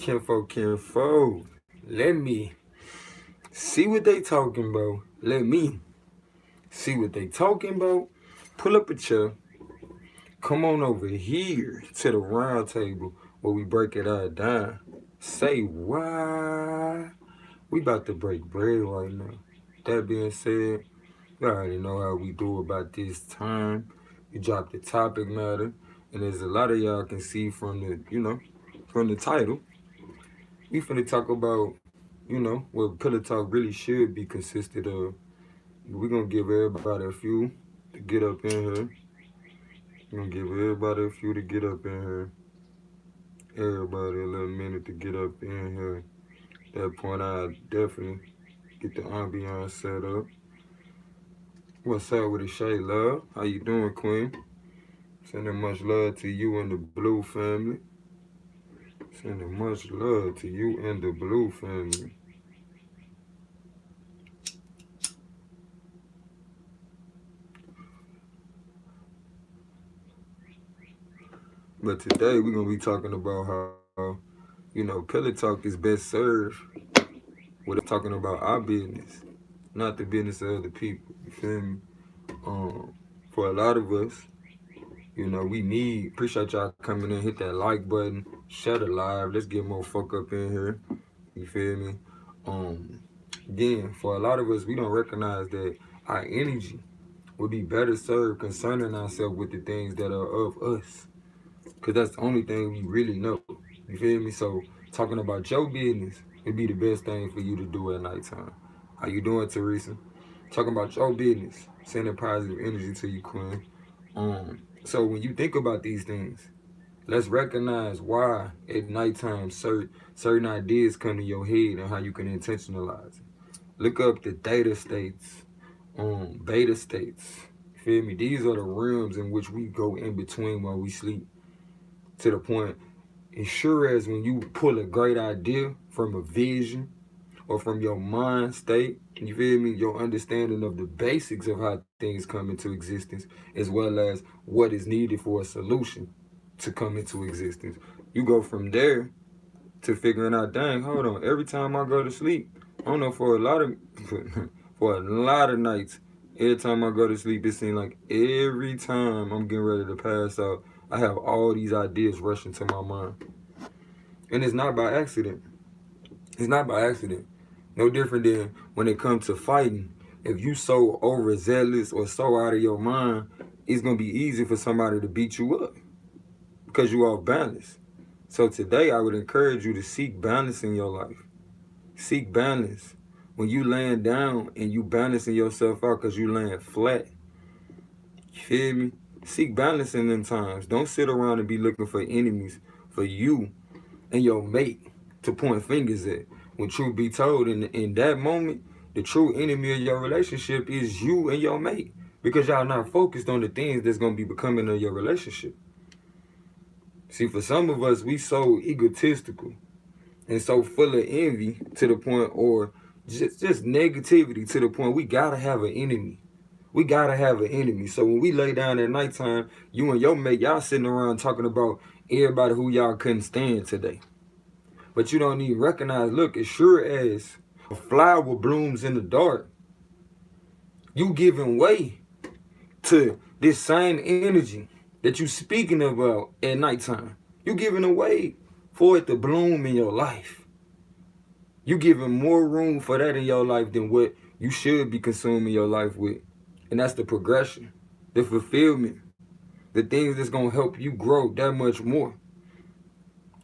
Kinfo, let me see what they talking about. Let me see what they talking about. Pull up a chair. Come on over here to the round table where we break it all down. Say why. We about to break bread right now. That being said, you already know how we do about this time. You drop the topic matter, and there's a lot of y'all can see from from the title. We finna talk about, what Pillow Talk really should be consisted of. We're gonna give everybody a few to get up in here. We're gonna give everybody a few to get up in here. Everybody a little minute to get up in here. At that point, I definitely get the ambiance set up. What's up with the Shay Love? How you doing, Queen? Sending much love to you and the Blue family. Sending much love to you and the Blue family. But today we're gonna be talking about how, Pillow Talk is best served with talking about our business, not the business of other people. You feel me? For a lot of us, we appreciate y'all coming in, hit that like button, share the live. Let's get more fuck up in here. You feel me? Again, for a lot of us, we don't recognize that our energy would be better served concerning ourselves with the things that are of us. Because that's the only thing we really know. You feel me? So, talking about your business would be the best thing for you to do at nighttime. How you doing, Teresa? Talking about your business, sending positive energy to you, Queen. So when you think about these things, let's recognize why at nighttime certain ideas come to your head and how you can intentionalize it. Look up the theta states, beta states. You feel me? These are the realms in which we go in between while we sleep. To the point, as sure as when you pull a great idea from a vision or from your mind state, you feel me, your understanding of the basics of how things come into existence, as well as what is needed for a solution to come into existence. You go from there to figuring out, dang, hold on, every time I go to sleep, I don't know, for a lot of for a lot of nights, every time I go to sleep, it seems like every time I'm getting ready to pass out, I have all these ideas rushing to my mind. And it's not by accident. It's not by accident. No different than when it comes to fighting. If you so overzealous or so out of your mind, it's going to be easy for somebody to beat you up because you off balance. So today I would encourage you to seek balance in your life. Seek balance. When you laying down and you balancing yourself out because you laying flat, you feel me? Seek balance in them times. Don't sit around and be looking for enemies for you and your mate to point fingers at. When truth be told, in that moment, the true enemy of your relationship is you and your mate. Because y'all not focused on the things that's going to be becoming of your relationship. See, for some of us, we so egotistical and so full of envy to the point, or just negativity to the point, we got to have an enemy. We got to have an enemy. So when we lay down at nighttime, you and your mate, y'all sitting around talking about everybody who y'all couldn't stand today. But you don't even recognize, look, as sure as a flower blooms in the dark, you giving way to this same energy that you speaking about at nighttime. You giving away for it to bloom in your life. You giving more room for that in your life than what you should be consuming your life with. And that's the progression, the fulfillment, the things that's going to help you grow that much more.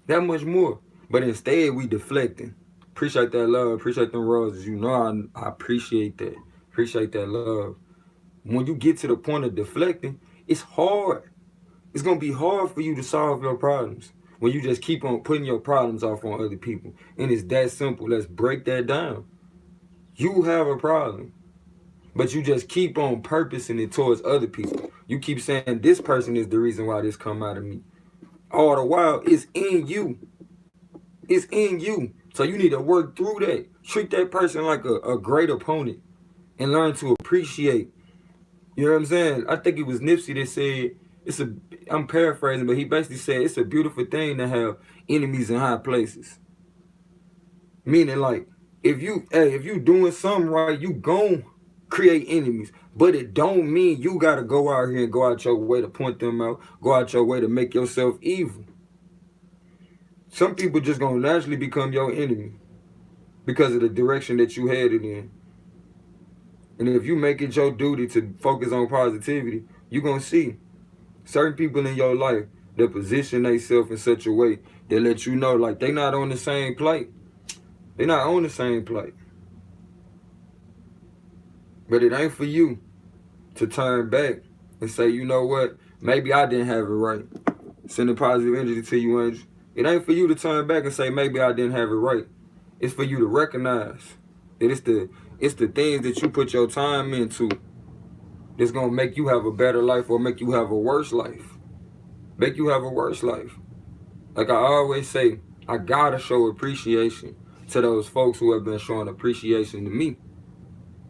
That much more. But instead, we deflecting. Appreciate that love. Appreciate them roses. You know I appreciate that. Appreciate that love. When you get to the point of deflecting, it's hard. It's going to be hard for you to solve your problems when you just keep on putting your problems off on other people. And it's that simple. Let's break that down. You have a problem, but you just keep on purposing it towards other people. You keep saying this person is the reason why this come out of me. All the while, it's in you. It's in you. So you need to work through that. Treat that person like a great opponent and learn to appreciate. You know what I'm saying? I think it was Nipsey that said, I'm paraphrasing, but he basically said it's a beautiful thing to have enemies in high places. Meaning like, if you doing something right, you gon' create enemies. But it don't mean you gotta go out here and go out your way to point them out, go out your way to make yourself evil. Some people just gonna naturally become your enemy because of the direction that you headed in. And if you make it your duty to focus on positivity, you gonna see certain people in your life that position themselves in such a way that let you know like they not on the same plate. They not on the same plate. But it ain't for you to turn back and say, you know what, maybe I didn't have it right. Sending positive energy to you, Angel. It ain't for you to turn back and say, maybe I didn't have it right. It's for you to recognize that it's the things that you put your time into that's gonna make you have a better life or make you have a worse life. Make you have a worse life. Like I always say, I gotta show appreciation to those folks who have been showing appreciation to me.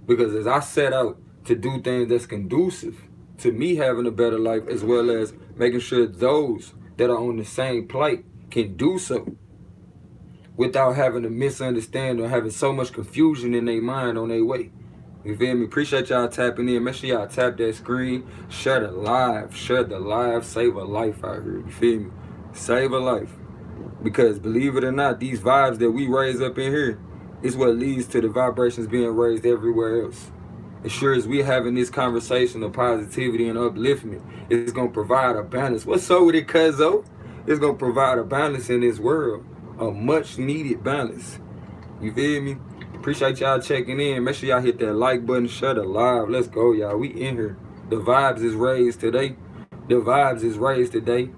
Because as I set out to do things that's conducive to me having a better life, as well as making sure those that are on the same plight can do so without having a misunderstanding or having so much confusion in their mind on their way. You feel me? Appreciate y'all tapping in. Make sure y'all tap that screen. Share the live. Share the live. Save a life out here. You feel me? Save a life. Because believe it or not, these vibes that we raise up in here is what leads to the vibrations being raised everywhere else. As sure as we're having this conversation of positivity and upliftment, it's going to provide a balance. What's up with it, cuzzo? It's going to provide a balance in this world. A much needed balance. You feel me? Appreciate y'all checking in. Make sure y'all hit that like button. Share the live. Let's go, y'all. We in here. The vibes is raised today. The vibes is raised today.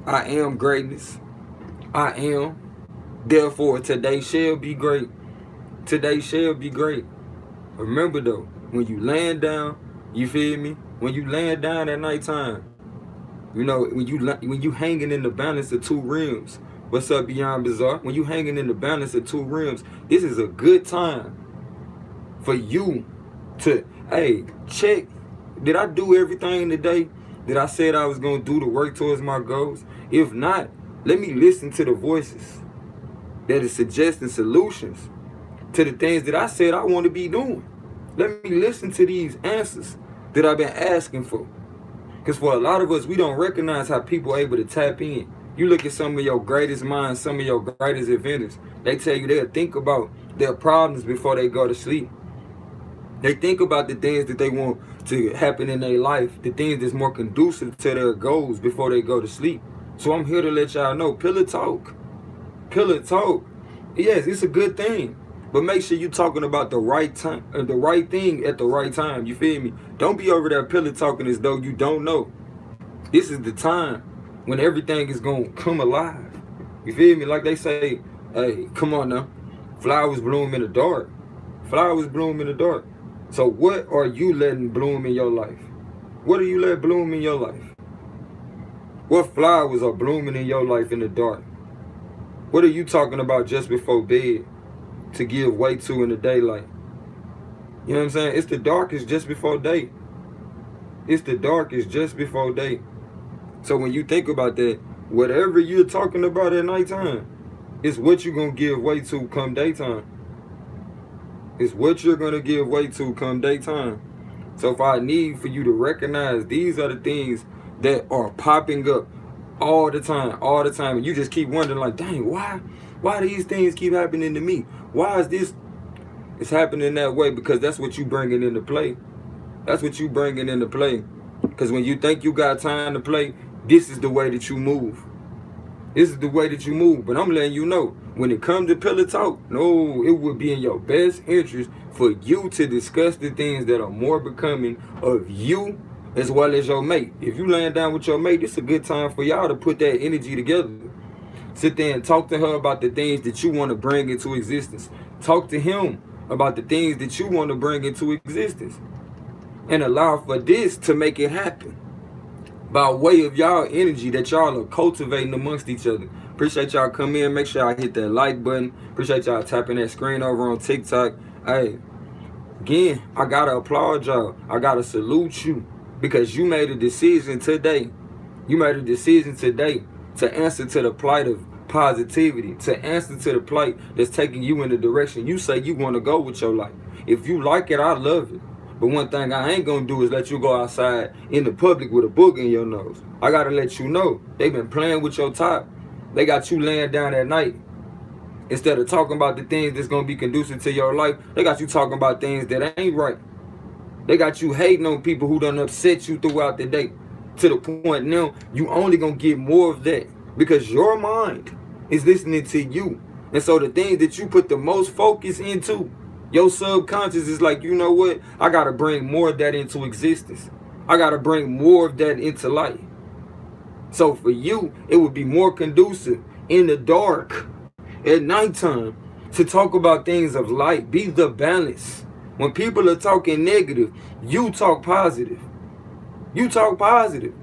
I am greatness. I am. Therefore, today shall be great. Today shall be great. Remember though, when you laying down, you feel me? When you laying down at nighttime, you know, when you hanging in the balance of two rims. What's up, Beyond Bizarre? When you hanging in the balance of two rims, this is a good time for you to, hey, check. Did I do everything today that I said I was going to do to work towards my goals? If not, let me listen to the voices that is suggesting solutions to the things that I said I want to be doing. Let me listen to these answers that I've been asking for. Because for a lot of us, we don't recognize how people are able to tap in. You look at some of your greatest minds, some of your greatest inventors. They tell you they'll think about their problems before they go to sleep. They think about the things that they want to happen in their life, the things that's more conducive to their goals before they go to sleep. So I'm here to let y'all know, pillow talk. Pillow talk. Yes, it's a good thing. But make sure you're talking about the right time, the right thing at the right time. You feel me? Don't be over there pillow talking as though you don't know. This is the time when everything is going to come alive. You feel me? Like they say, hey, come on now. Flowers bloom in the dark. Flowers bloom in the dark. So what are you letting bloom in your life? What are you letting bloom in your life? What flowers are blooming in your life in the dark? What are you talking about just before bed to give way to in the daylight? You know what I'm saying? It's the darkest just before day. It's the darkest just before day. So when you think about that, whatever you're talking about at nighttime, it's what you're going to give way to come daytime. It's what you're going to give way to come daytime. So if I need for you to recognize these are the things that are popping up all the time, and you just keep wondering like, dang, why these things keep happening to me? Why is this? It's happening that way because that's what you bringing into play. That's what you bringing into play. Because when you think you got time to play, this is the way that you move. This is the way that you move. But I'm letting you know, when it comes to pillow talk, no, it would be in your best interest for you to discuss the things that are more becoming of you as well as your mate. If you laying down with your mate, it's a good time for y'all to put that energy together. Sit there and talk to her about the things that you want to bring into existence. Talk to him about the things that you want to bring into existence. And allow for this to make it happen. By way of y'all energy that y'all are cultivating amongst each other. Appreciate y'all coming in. Make sure y'all hit that like button. Appreciate y'all tapping that screen over on TikTok. Hey, again, I gotta applaud y'all. I gotta salute you. Because you made a decision today. You made a decision today to answer to the plight of positivity, to answer to the plight that's taking you in the direction you say you want to go with your life. If you like it, I love it. But one thing I ain't gonna do is let you go outside in the public with a book in your nose. I gotta let you know they been playing with your top. They got you laying down at night. Instead of talking about the things that's gonna be conducive to your life, they got you talking about things that ain't right. They got you hating on people who done upset you throughout the day. To the point now, you only gonna get more of that. Because your mind is listening to you. And so the things that you put the most focus into, your subconscious is like, you know what? I gotta bring more of that into existence. I gotta bring more of that into life. So for you, it would be more conducive in the dark, at nighttime, to talk about things of light. Be the balance. When people are talking negative, you talk positive. You talk positive.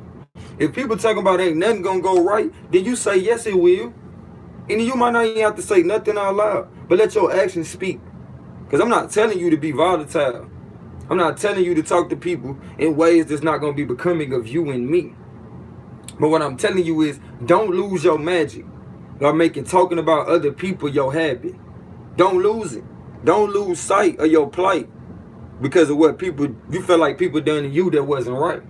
If people talking about ain't nothing gonna go right, then you say yes it will. And you might not even have to say nothing out loud, but let your actions speak. Because I'm not telling you to be volatile. I'm not telling you to talk to people in ways that's not gonna be becoming of you and me. But what I'm telling you is, don't lose your magic by making talking about other people your habit. Don't lose it. Don't lose sight of your plight because of what people, you feel like people done to you that wasn't right.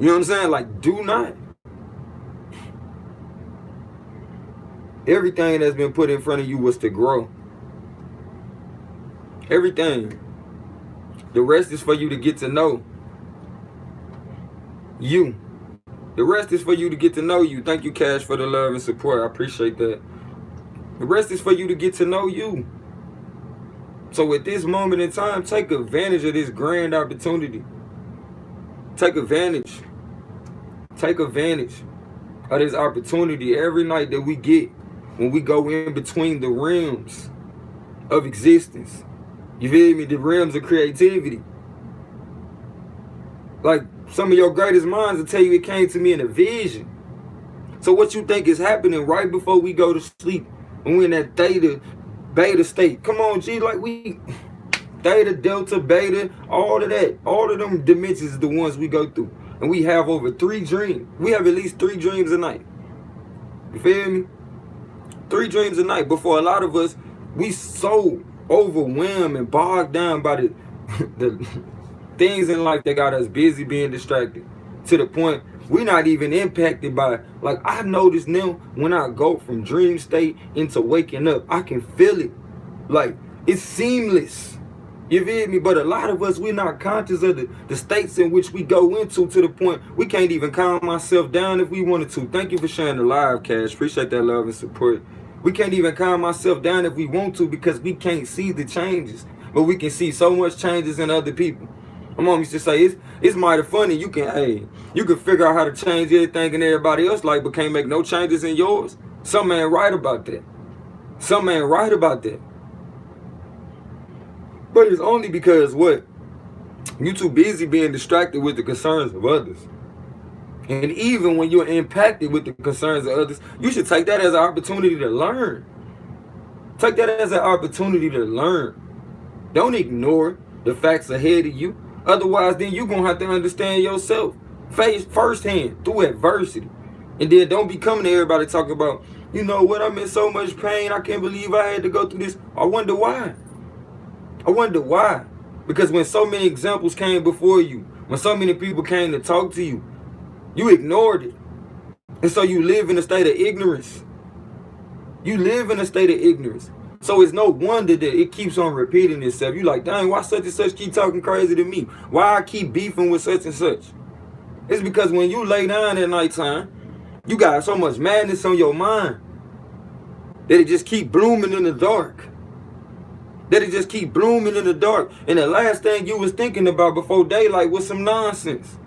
You know what I'm saying? Like, do not. Everything that's been put in front of you was to grow. Everything. The rest is for you to get to know you. The rest is for you to get to know you. Thank you, Cash, for the love and support. I appreciate that. The rest is for you to get to know you. So at this moment in time, take advantage of this grand opportunity. Take advantage. Take advantage of this opportunity every night that we get when we go in between the realms of existence. You feel me? The realms of creativity. Like, some of your greatest minds will tell you it came to me in a vision. So what you think is happening right before we go to sleep, when we're in that theta, beta state? Come on, G, like we, theta, delta, beta, all of that, all of them dimensions is the ones we go through. And we have over 3 dreams. We have at least 3 dreams a night. You feel me? 3 dreams a night. But for a lot of us, we so overwhelmed and bogged down by the things in life that got us busy being distracted, to the point we're not even impacted by, like, I notice now when I go from dream state into waking up, I can feel it. Like, it's seamless. You feel me? But a lot of us, we're not conscious of the states in which we go into, to the point we can't even calm ourselves down if we wanted to. Thank you for sharing the live, Cash. Appreciate that love and support. We can't even calm ourselves down if we want to, because we can't see the changes. But we can see so much changes in other people. My mom used to say, it's mighty funny. You can figure out how to change everything in everybody else's life, but can't make no changes in yours. Some ain't right about that. Some ain't right about that. But it's only because what? You too busy being distracted with the concerns of others. And even when you're impacted with the concerns of others, you should take that as an opportunity to learn. Take that as an opportunity to learn. Don't ignore the facts ahead of you. Otherwise, then you're going to have to understand yourself firsthand through adversity. And then don't be coming to everybody talking about, you know what, I'm in so much pain, I can't believe I had to go through this. I wonder why. I wonder why. Because when so many examples came before you, when so many people came to talk to you, you ignored it. And so you live in a state of ignorance. You live in a state of ignorance. So it's no wonder that it keeps on repeating itself. You like, dang, why such and such keep talking crazy to me? Why I keep beefing with such and such? It's because when you lay down at nighttime, you got so much madness on your mind that it just keep blooming in the dark. That it just keep blooming in the dark. And the last thing you was thinking about before daylight was some nonsense.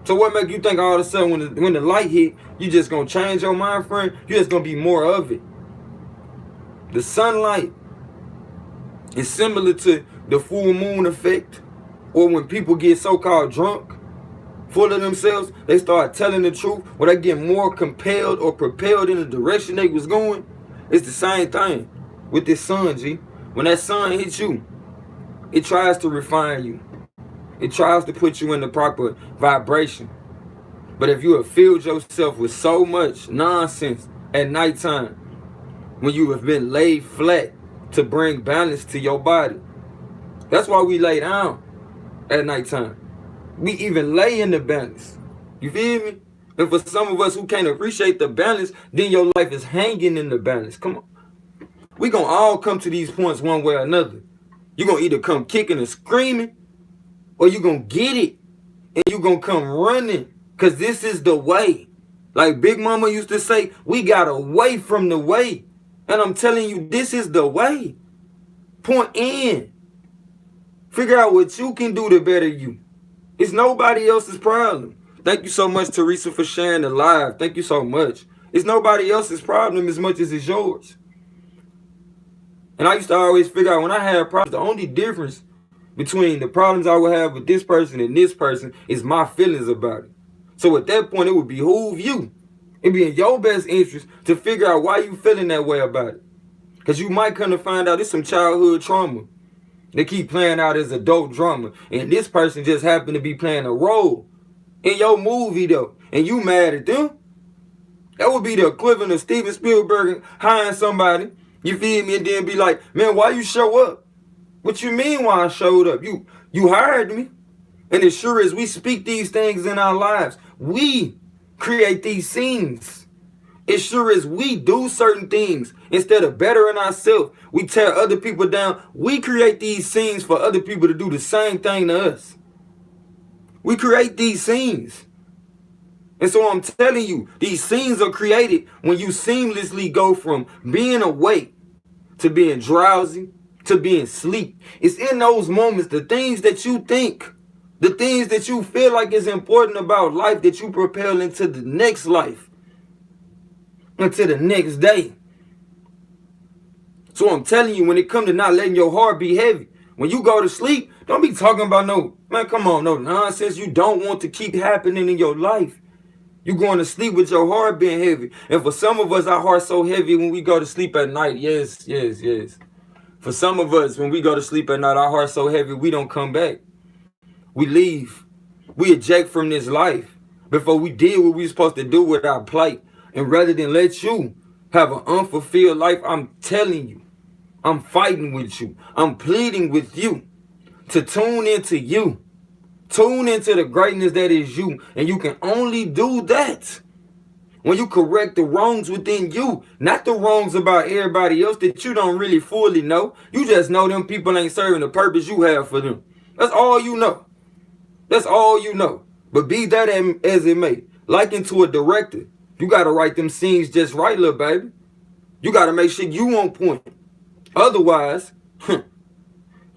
So what make you think all of a sudden when the light hit, you just gonna change your mind, friend? You just gonna be more of it. The sunlight is similar to the full moon effect, or when people get so-called drunk, full of themselves, they start telling the truth, or they get more compelled or propelled in the direction they was going. It's the same thing with this sun, G. When that sun hits you, it tries to refine you. It tries to put you in the proper vibration. But if you have filled yourself with so much nonsense at nighttime when you have been laid flat to bring balance to your body. That's why we lay down at nighttime. We even lay in the balance. You feel me? And for some of us who can't appreciate the balance, then your life is hanging in the balance. Come on. We gonna all come to these points one way or another. You gonna either come kicking and screaming, or you gonna get it and you gonna come running. Cause this is the way. Like Big Mama used to say, we got away from the way. And I'm telling you, this is the way. Point in. Figure out what you can do to better you. It's nobody else's problem. Thank you so much, Teresa, for sharing the live. Thank you so much. It's nobody else's problem as much as it's yours. And I used to always figure out when I had problems, the only difference between the problems I would have with this person and this person is my feelings about it. So at that point, it would behoove you. It'd be in your best interest to figure out why you feeling that way about it. Because you might come to find out it's some childhood trauma. They keep playing out as adult drama. And this person just happened to be playing a role in your movie, though. And you mad at them. That would be the equivalent of Steven Spielberg hiring somebody, you feel me, and then be like, man, why you show up? What you mean why I showed up? You hired me. And as sure as we speak these things in our lives, we create these scenes. As sure as we do certain things, instead of bettering ourselves, we tear other people down. We create these scenes for other people to do the same thing to us. We create these scenes. And so I'm telling you, these scenes are created when you seamlessly go from being awake to being drowsy to being asleep. It's in those moments, the things that you think, the things that you feel like is important about life, that you propel into the next life, into the next day. So I'm telling you, when it comes to not letting your heart be heavy, when you go to sleep, don't be talking about no, man, come on, no nonsense you don't want to keep happening in your life. You going to sleep with your heart being heavy. And for some of us, our heart's so heavy when we go to sleep at night. Yes, yes, yes. For some of us, when we go to sleep at night, our heart's so heavy, we don't come back. We leave. We eject from this life before we did what we were supposed to do with our plight. And rather than let you have an unfulfilled life, I'm telling you, I'm fighting with you. I'm pleading with you to tune into you. Tune into the greatness that is you. And you can only do that when you correct the wrongs within you. Not the wrongs about everybody else that you don't really fully know. You just know them people ain't serving the purpose you have for them. That's all you know. That's all you know. But be that as it may, like into a director, you got to write them scenes just right, little baby. You got to make sure you on point. Otherwise, that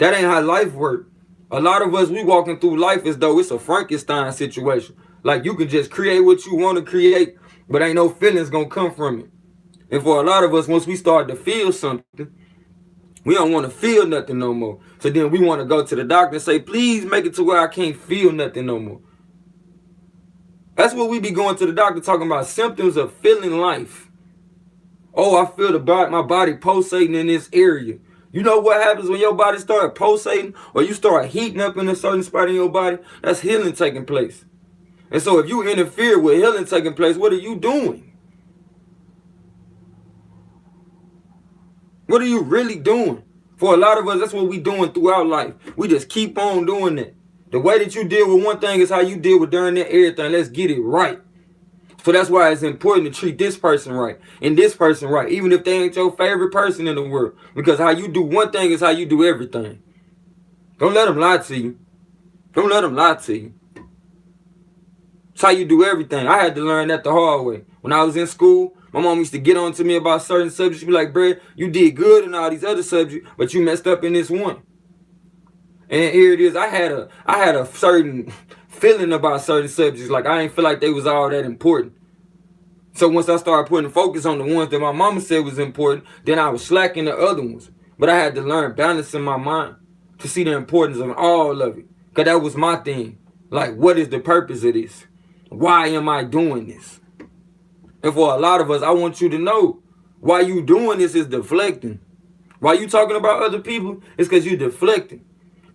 ain't how life works. A lot of us, we walking through life as though it's a Frankenstein situation. Like you can just create what you want to create, but ain't no feelings gonna come from it. And for a lot of us, once we start to feel something, we don't want to feel nothing no more. So then we want to go to the doctor and say, please make it to where I can't feel nothing no more. That's what we be going to the doctor talking about, symptoms of feeling life. Oh, I feel my body pulsating in this area. You know what happens when your body starts pulsating or you start heating up in a certain spot in your body? That's healing taking place. And so if you interfere with healing taking place, what are you doing? What are you really doing? For a lot of us, that's what we doing throughout life. We just keep on doing that. The way that you deal with one thing is how you deal with during that everything. Let's get it right. So that's why it's important to treat this person right and this person right, even if they ain't your favorite person in the world. Because how you do one thing is how you do everything. Don't let them lie to you. Don't let them lie to you. It's how you do everything. I had to learn that the hard way. When I was in school, my mom used to get on to me about certain subjects. She'd be like, "Bro, you did good in all these other subjects, but you messed up in this one." And here it is. I had a certain feeling about certain subjects. Like I ain't feel like they was all that important. So once I started putting focus on the ones that my mama said was important, then I was slacking the other ones. But I had to learn balance in my mind to see the importance of all of it. Because that was my thing. Like, what is the purpose of this? Why am I doing this? And for a lot of us, I want you to know why you doing this is deflecting. Why you talking about other people? It's because you're deflecting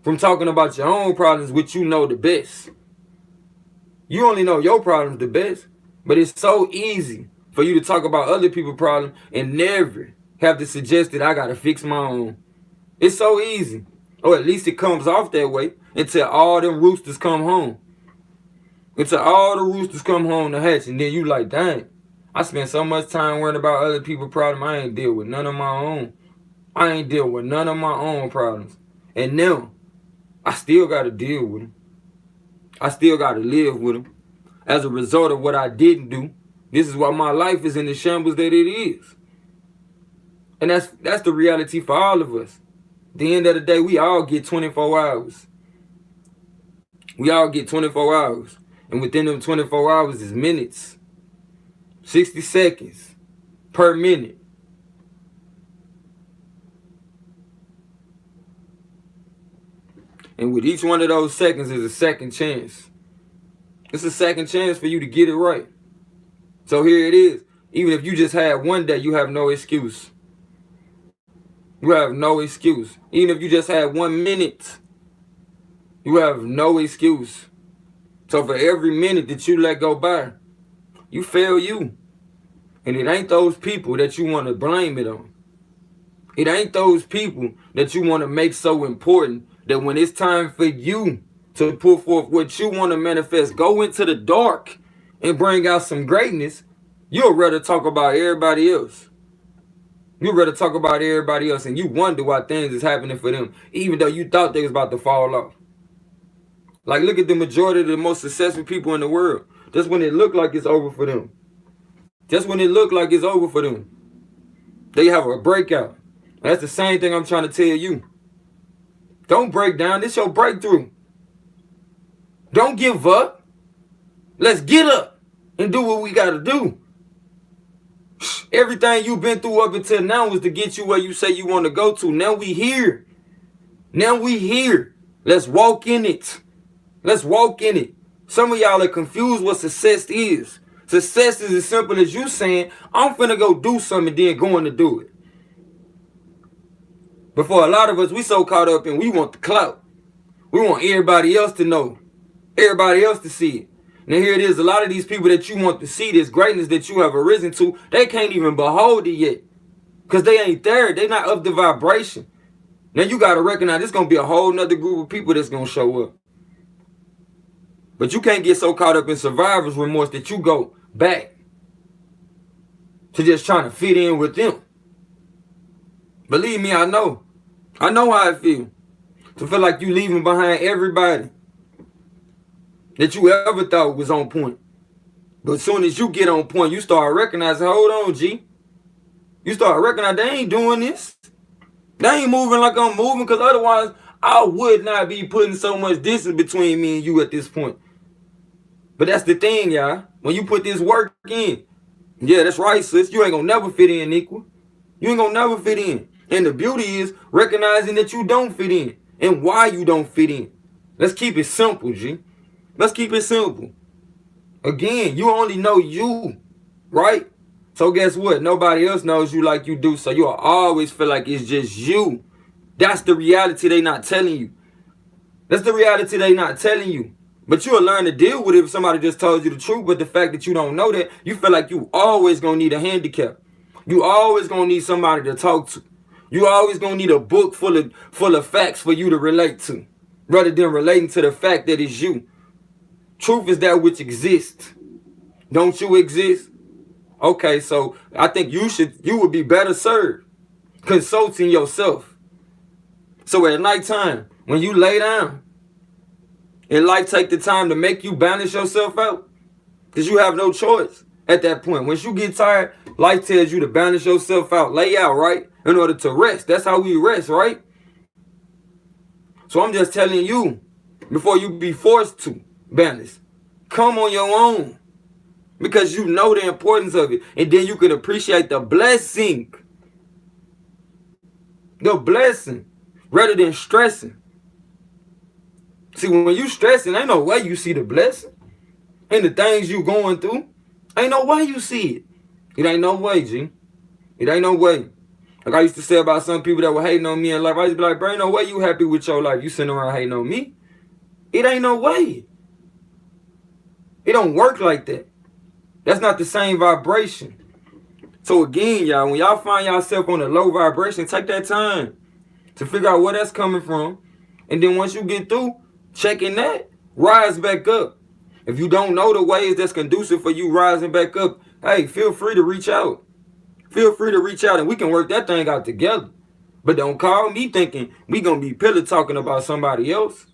from talking about your own problems, which you know the best. You only know your problems the best. But it's so easy for you to talk about other people's problems and never have to suggest that I gotta fix my own. It's so easy. Or at least it comes off that way until all them roosters come home. Until all the roosters come home to hatch, and then you like, dang, I spent so much time worrying about other people's problems, I ain't deal with none of my own. I ain't deal with none of my own problems. And now, I still got to deal with them. I still got to live with them. As a result of what I didn't do, this is why my life is in the shambles that it is. And that's the reality for all of us. At the end of the day, we all get 24 hours. We all get 24 hours. And within them 24 hours is minutes. 60 seconds per minute. And with each one of those seconds is a second chance. It's a second chance for you to get it right. So here it is. Even if you just had one day, you have no excuse. You have no excuse. Even if you just had 1 minute, you have no excuse. So for every minute that you let go by, you fail you. And it ain't those people that you want to blame it on. It ain't those people that you want to make so important that when it's time for you to put forth what you want to manifest, go into the dark and bring out some greatness, you'll rather talk about everybody else. You'd rather talk about everybody else, and you wonder why things is happening for them, even though you thought they was about to fall off. Like, look at the majority of the most successful people in the world. Just when it look like it's over for them. Just when it look like it's over for them, they have a breakout. That's the same thing I'm trying to tell you. Don't break down. This your breakthrough. Don't give up. Let's get up and do what we got to do. Everything you've been through up until now was to get you where you say you want to go to. Now we here. Now we here. Let's walk in it. Let's walk in it. Some of y'all are confused what success is. Success is as simple as you saying, I'm finna go do something and then going to do it. But for a lot of us, we so caught up in we want the clout. We want everybody else to know. Everybody else to see it. Now here it is, a lot of these people that you want to see, this greatness that you have arisen to, they can't even behold it yet. Because they ain't there. They not up the vibration. Now you got to recognize there's going to be a whole nother group of people that's going to show up. But you can't get so caught up in survivor's remorse that you go back to just trying to fit in with them. Believe me, I know. I know how I feel. To feel like you leaving behind everybody that you ever thought was on point. But as soon as you get on point, you start recognizing, hold on, G. You start recognizing they ain't doing this. They ain't moving like I'm moving, because otherwise I would not be putting so much distance between me and you at this point. But that's the thing, y'all. When you put this work in, yeah, that's right, sis. You ain't gonna never fit in equal. You ain't gonna never fit in. And the beauty is recognizing that you don't fit in and why you don't fit in. Let's keep it simple, G. Let's keep it simple. Again, you only know you, right? So guess what? Nobody else knows you like you do. So you'll always feel like it's just you. That's the reality they not telling you. That's the reality they not telling you. But you'll learn to deal with it if somebody just told you the truth. But the fact that you don't know that, you feel like you always gonna need a handicap. You always gonna need somebody to talk to. You always gonna need a book full of facts for you to relate to, rather than relating to the fact that it's you. Truth is that which exists. Don't you exist? Okay, so I think you would be better served consulting yourself. So at nighttime, when you lay down, and life take the time to make you balance yourself out, because you have no choice at that point. Once you get tired, life tells you to balance yourself out, lay out, right? In order to rest. That's how we rest, right? So I'm just telling you, before you be forced to balance, come on your own. Because you know the importance of it. And then you can appreciate the blessing. The blessing. Rather than stressing. See, when you stressing, ain't no way you see the blessing. And the things you going through, ain't no way you see it. It ain't no way, G. It ain't no way. Like I used to say about some people that were hating on me in life, I used to be like, bro, ain't no way you happy with your life. You sitting around hating on me. It ain't no way. It don't work like that. That's not the same vibration. So again, y'all, when y'all find yourself on a low vibration, take that time to figure out where that's coming from. And then once you get through checking that, rise back up. If you don't know the ways that's conducive for you rising back up, hey, feel free to reach out. Feel free to reach out and we can work that thing out together. But don't call me thinking we gonna be pillow talking about somebody else.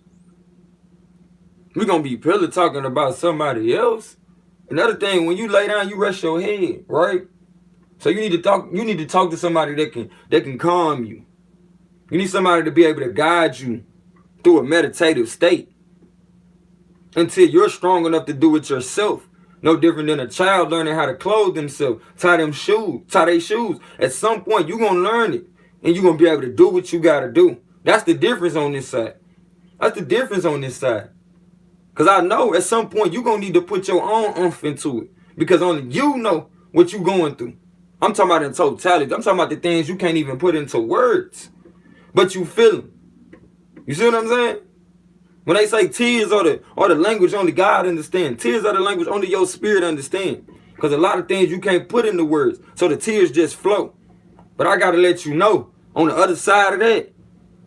We gonna be pillow talking about somebody else. Another thing, when you lay down, you rest your head, right? So you need to talk to somebody that can calm you. You need somebody to be able to guide you through a meditative state until you're strong enough to do it yourself. No different than a child learning how to clothe themselves, tie their shoes. At some point, you're gonna learn it, and you're gonna be able to do what you gotta do. That's the difference on this side. That's the difference on this side. Cause I know at some point you're gonna need to put your own oomph into it. Because only you know what you're going through. I'm talking about in totality. I'm talking about the things you can't even put into words. But you feel them. You see what I'm saying? When they say tears are the language only God understands. Tears are the language only your spirit understands. Because a lot of things you can't put into words. So the tears just flow. But I gotta let you know, on the other side of that,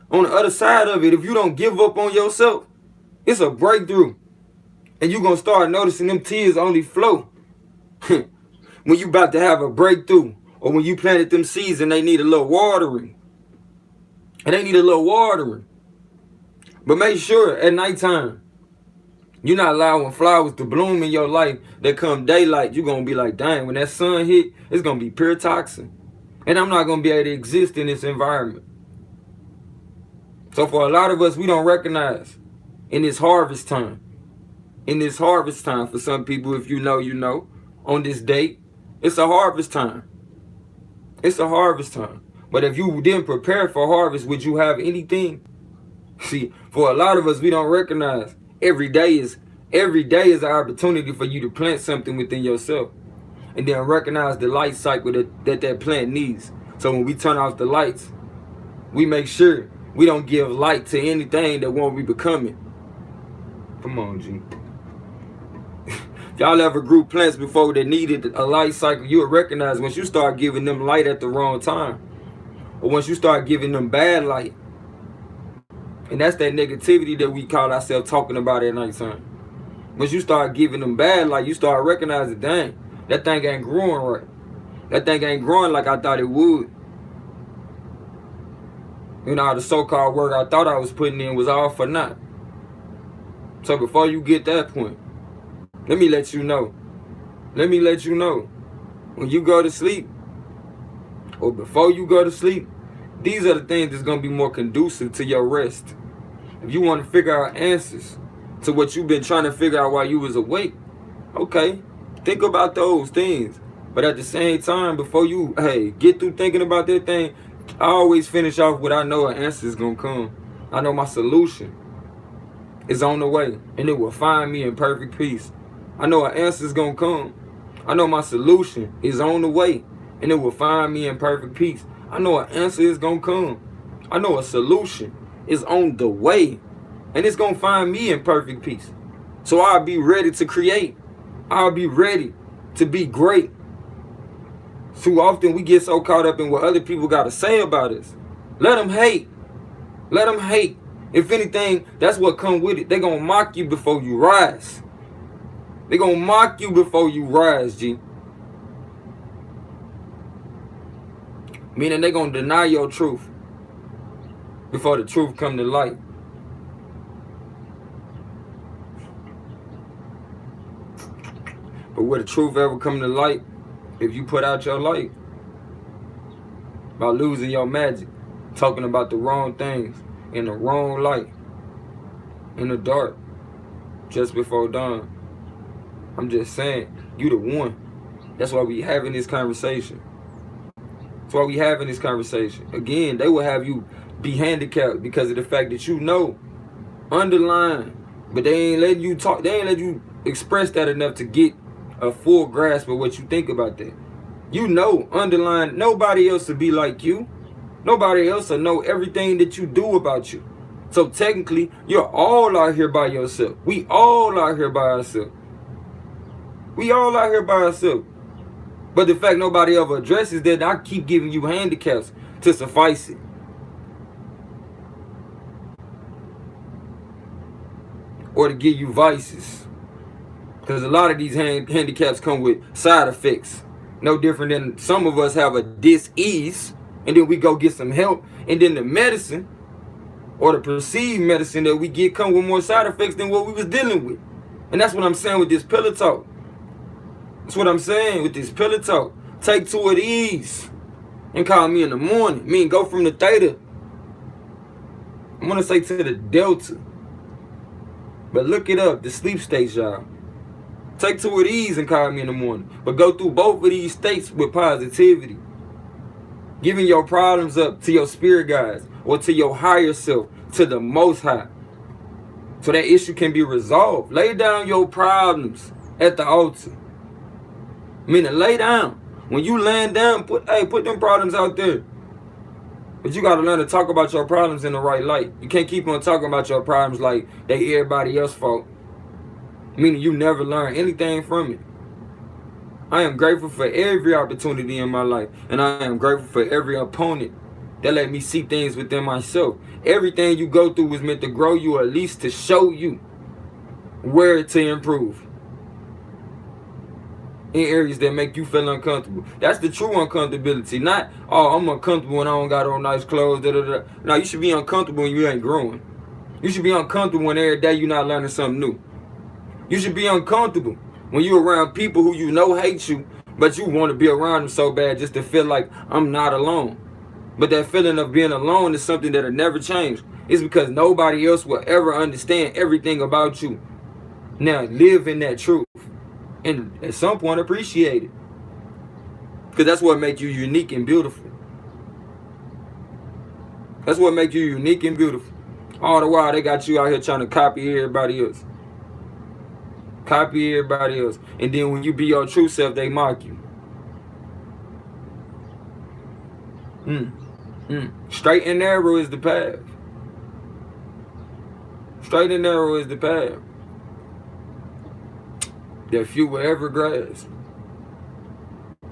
on the other side of it, if you don't give up on yourself, it's a breakthrough. And you're gonna start noticing them tears only flow. When you about to have a breakthrough. Or when you planted them seeds and they need a little watering. And they need a little watering. But make sure at nighttime, you're not allowing flowers to bloom in your life that come daylight. You're going to be like, dang, when that sun hit, it's going to be pure toxin. And I'm not going to be able to exist in this environment. So for a lot of us, we don't recognize in this harvest time. In this harvest time, for some people, if you know, you know, on this date, it's a harvest time. It's a harvest time. But if you didn't prepare for harvest, would you have anything? See, for a lot of us, we don't recognize every day is an opportunity for you to plant something within yourself. And then recognize the light cycle that plant needs. So when we turn off the lights, we make sure we don't give light to anything that won't be becoming. Come on, G. Y'all ever grew plants before that needed a light cycle? You'll recognize once you start giving them light at the wrong time. Or once you start giving them bad light. And that's that negativity that we call ourselves talking about at nighttime. Once you start giving them bad light, you start recognizing, dang, that thing ain't growing right. That thing ain't growing like I thought it would. You know, the so-called work I thought I was putting in was all for naught. So before you get that point, let me let you know. Let me let you know. When you go to sleep, or before you go to sleep, these are the things that's going to be more conducive to your rest. If you want to figure out answers to what you've been trying to figure out while you was awake, okay, think about those things. But at the same time, before you, get through thinking about that thing, I always finish off with, I know an answer is going to come. I know my solution is on the way, and it will find me in perfect peace. I know an answer is going to come. I know my solution is on the way, and it will find me in perfect peace. I know an answer is going to come. I know a solution is on the way, and it's going to find me in perfect peace. So I'll be ready to create. I'll be ready to be great. Too often we get so caught up in what other people got to say about us. Let them hate. Let them hate. If anything, that's what come with it. They're going to mock you before you rise. They're going to mock you before you rise, G. Meaning they're going to deny your truth before the truth come to light. But will the truth ever come to light if you put out your light? By losing your magic, talking about the wrong things in the wrong light, in the dark, just before dawn. I'm just saying, you the one. That's why we having this conversation. That's why we having this conversation. Again, they will have you be handicapped because of the fact that you know, underline, but they ain't letting you talk. They ain't let you express that enough to get a full grasp of what you think about that. You know, underline, nobody else will be like you. Nobody else will know everything that you do about you. So technically, you're all out here by yourself. We all out here by ourselves. We all out here by ourselves. But the fact nobody ever addresses that, I keep giving you handicaps to suffice it. Or to give you vices. Because a lot of these handicaps come with side effects. No different than some of us have a dis-ease, and then we go get some help, and then the medicine, or the perceived medicine that we get come with more side effects than what we was dealing with. And that's what I'm saying with this pillow talk. That's what I'm saying with this pillow talk. Take 2 of these and call me in the morning. Me and go from the theta, I'm going to say, to the delta. But look it up, the sleep states, y'all. Take 2 of these and call me in the morning. But go through both of these states with positivity. Giving your problems up to your spirit guides or to your higher self, to the Most High. So that issue can be resolved. Lay down your problems at the altar. Meaning lay down. When you laying down, put them problems out there. But you got to learn to talk about your problems in the right light. You can't keep on talking about your problems like they everybody else's fault. Meaning you never learn anything from it. I am grateful for every opportunity in my life. And I am grateful for every opponent that let me see things within myself. Everything you go through was meant to grow you, or at least to show you where to improve. In areas that make you feel uncomfortable. That's the true uncomfortability. Not, oh, I'm uncomfortable when I don't got on nice clothes. No, you should be uncomfortable when you ain't growing. You should be uncomfortable when every day you're not learning something new. You should be uncomfortable when you're around people who you know hate you, but you want to be around them so bad just to feel like I'm not alone. But that feeling of being alone is something that'll never change. It's because nobody else will ever understand everything about you. Now, live in that truth. And at some point, appreciate it. Because that's what makes you unique and beautiful. That's what makes you unique and beautiful. All the while, they got you out here trying to copy everybody else. Copy everybody else. And then when you be your true self, they mock you. Straight and narrow is the path. Straight and narrow is the path that few will ever grasp.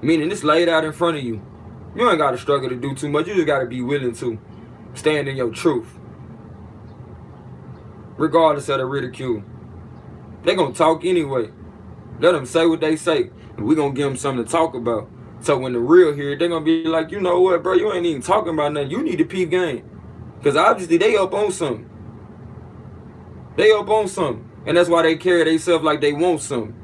Meaning it's laid out in front of you. You ain't got to struggle to do too much. You just got to be willing to stand in your truth. Regardless of the ridicule. They going to talk anyway. Let them say what they say. And we going to give them something to talk about. So when the real hear it, they going to be like, you know what, bro, you ain't even talking about nothing. You need to peep game. Because obviously they up on something. They up on something. And that's why they carry themselves like they want something.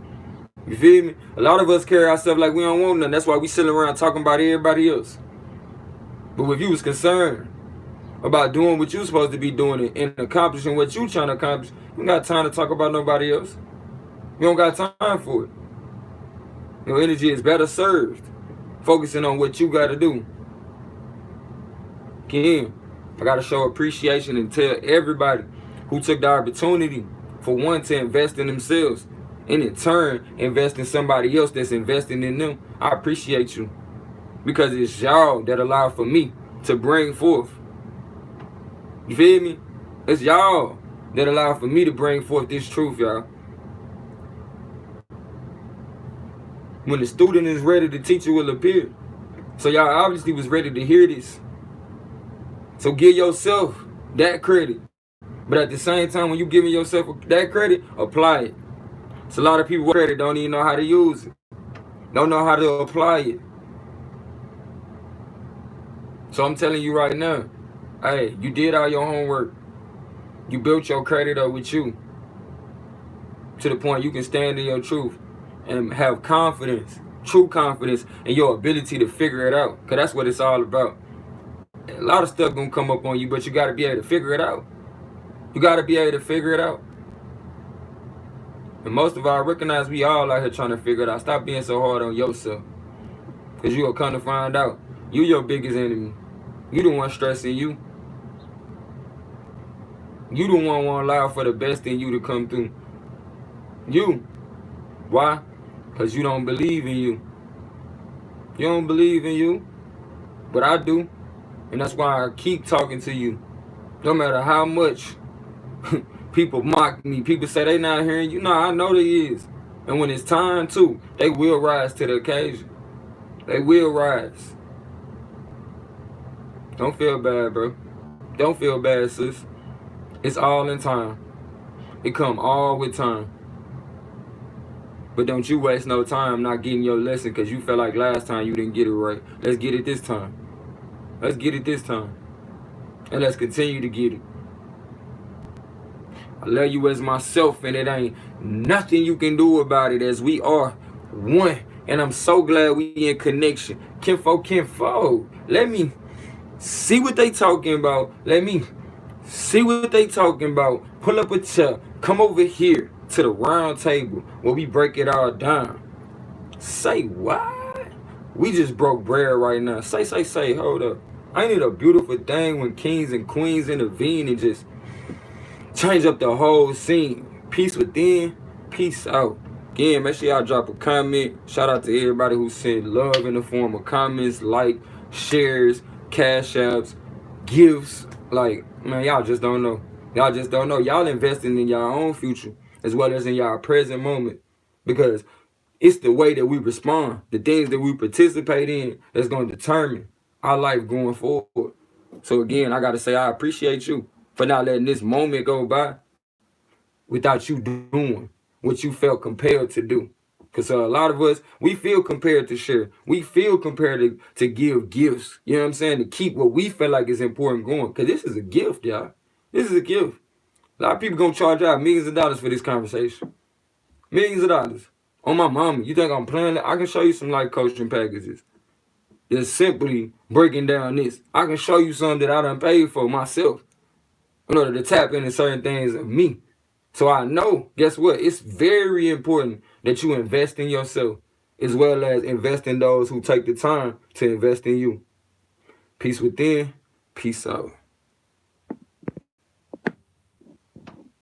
You feel me? A lot of us carry ourselves like we don't want nothing. That's why we sitting around talking about everybody else. But if you was concerned about doing what you supposed to be doing and accomplishing what you trying to accomplish, you don't got time to talk about nobody else. You don't got time for it. Your energy is better served focusing on what you got to do. Again, I got to show appreciation and tell everybody who took the opportunity, for one, to invest in themselves, and in turn, invest in somebody else that's investing in them. I appreciate you. Because it's y'all that allow for me to bring forth. You feel me? It's y'all that allow for me to bring forth this truth, y'all. When the student is ready, the teacher will appear. So y'all obviously was ready to hear this. So give yourself that credit. But at the same time, when you giving yourself that credit, apply it. So a lot of people with credit don't even know how to use it. Don't know how to apply it. So I'm telling you right now, hey, you did all your homework. You built your credit up with you. To the point you can stand in your truth and have confidence, true confidence in your ability to figure it out. Because that's what it's all about. A lot of stuff gonna come up on you, but you gotta be able to figure it out. You gotta be able to figure it out. And most of all, I recognize we all out here trying to figure it out. Stop being so hard on yourself. Because you'll come to find out, you your biggest enemy. You the one stressing you. You the one want to allow for the best in you to come through. You. Why? Because you don't believe in you. You don't believe in you. But I do. And that's why I keep talking to you. No matter how much people mock me, people say they not hearing you. No, I know they is. And when it's time to, they will rise to the occasion. They will rise. Don't feel bad, bro. Don't feel bad, sis. It's all in time. It come all with time. But don't you waste no time not getting your lesson because you felt like last time you didn't get it right. Let's get it this time. Let's get it this time. And let's continue to get it. I love you as myself, and it ain't nothing you can do about it, as we are one. And I'm so glad we in connection. Kinfolk. Let me see what they talking about. Let me see what they talking about. Pull up a chair. Come over here to the round table where we break it all down. Say what? We just broke bread right now. Say. Hold up. Ain't it a beautiful thing when kings and queens intervene and just change up the whole scene? Peace within, peace out. Again, make sure y'all drop a comment. Shout out to everybody who sent love in the form of comments, like, shares, cash apps, gifts. Like, man, y'all just don't know. Y'all just don't know. Y'all investing in y'all own future as well as in y'all present moment, because it's the way that we respond, the things that we participate in, that's going to determine our life going forward. So again, I got to say I appreciate you for not letting this moment go by without you doing what you felt compelled to do. Because a lot of us, we feel compelled to share. We feel compelled to give gifts. You know what I'm saying? To keep what we feel like is important going. Because this is a gift, y'all. This is a gift. A lot of people going to charge out millions of dollars for this conversation. Millions of dollars. On my mama, you think I'm playing that? I can show you some life coaching packages. Just simply breaking down this. I can show you something that I done paid for myself in order to tap into certain things of me. So I know, guess what? It's very important that you invest in yourself as well as invest in those who take the time to invest in you. Peace within, peace out.